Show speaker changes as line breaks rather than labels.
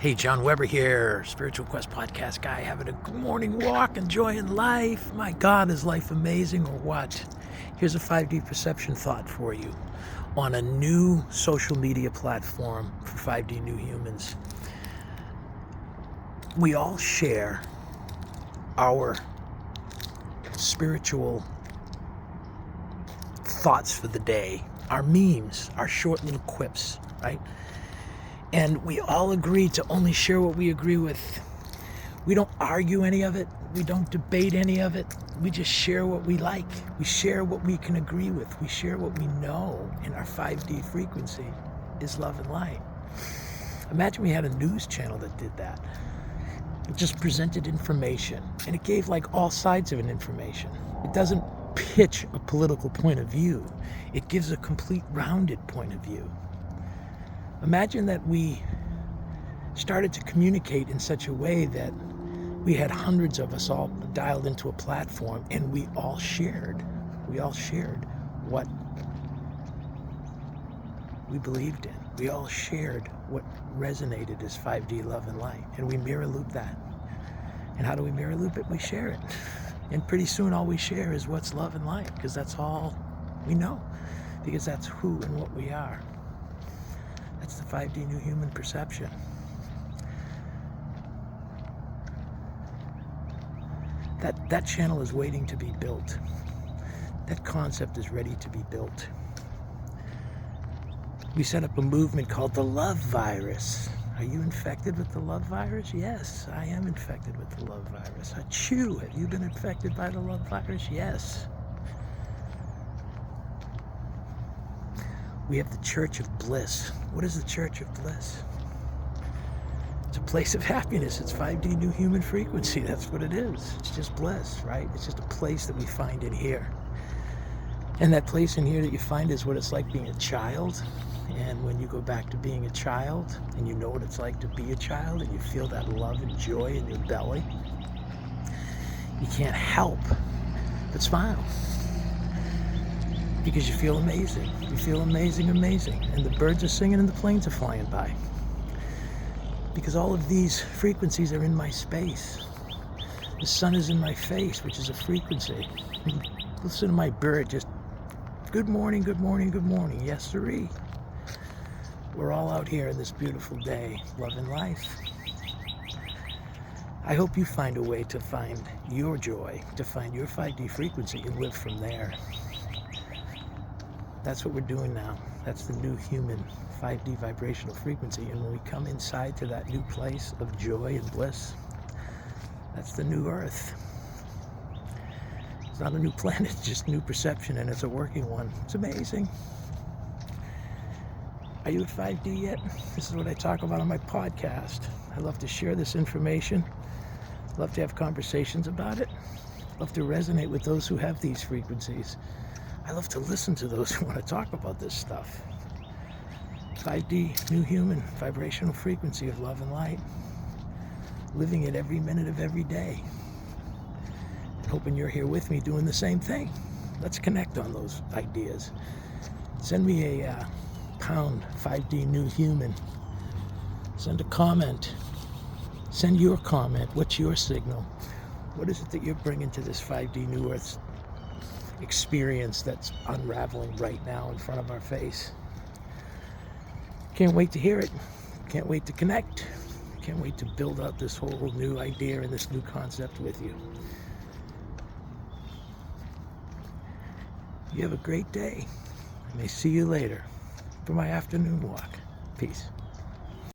Hey, John Weber here, Spiritual Quest Podcast guy, having a good morning walk, enjoying life. My God, is life amazing or what? Here's a 5D perception thought for you on a new social media platform for 5D new humans. We all share our spiritual thoughts for the day, our memes, our short little quips, right? And we all agree to only share what we agree with. We don't argue any of it. We don't debate any of it. We just share what we like. We share what we can agree with. We share what we know in our 5D frequency is love and light. Imagine we had a news channel that did that. It just presented information, and it gave like all sides of an information. It doesn't pitch a political point of view. It gives a complete rounded point of view. Imagine that we started to communicate in such a way that we had hundreds of us all dialed into a platform, and we all shared what we believed in. We all shared what resonated as 5D love and light, and we mirror loop that. And how do we mirror loop it? We share it. And pretty soon all we share is what's love and light, because that's all we know, because that's who and what we are. That's the 5D new human perception. That channel is waiting to be built. That concept is ready to be built. We set up a movement called the love virus. Are you infected with the love virus? Yes, I am infected with the love virus. Achoo, have you been infected by the love virus? Yes. We have the Church of Bliss. What is the Church of Bliss? It's a place of happiness. It's 5D new human frequency. That's what it is. It's just bliss, right? It's just a place that we find in here. And that place in here that you find is what it's like being a child. And when you go back to being a child and you know what it's like to be a child and you feel that love and joy in your belly, you can't help but smile. Because you feel amazing. You feel amazing. And the birds are singing and the planes are flying by. Because all of these frequencies are in my space. The sun is in my face, which is a frequency. Listen to my bird just, good morning, good morning, good morning. Yes, sirree. We're all out here in this beautiful day, loving life. I hope you find a way to find your joy, to find your 5D frequency and live from there. That's what we're doing now. That's the new human 5D vibrational frequency. And when we come inside to that new place of joy and bliss, that's the new earth. It's not a new planet, it's just new perception, and it's a working one. It's amazing. Are you at 5D yet? This is what I talk about on my podcast. I love to share this information. I love to have conversations about it. I love to resonate with those who have these frequencies. I love to listen to those who want to talk about this stuff. 5D, new human, vibrational frequency of love and light. Living it every minute of every day. And hoping you're here with me doing the same thing. Let's connect on those ideas. Send me a pound 5D new human. Send a comment. Send your comment. What's your signal? What is it that you're bringing to this 5D new earth experience that's unraveling right now in front of our face? Can't wait to hear it. Can't wait to connect. Can't wait to build out this whole new idea and this new concept with you. You have a great day. I may see you later for my afternoon walk. Peace.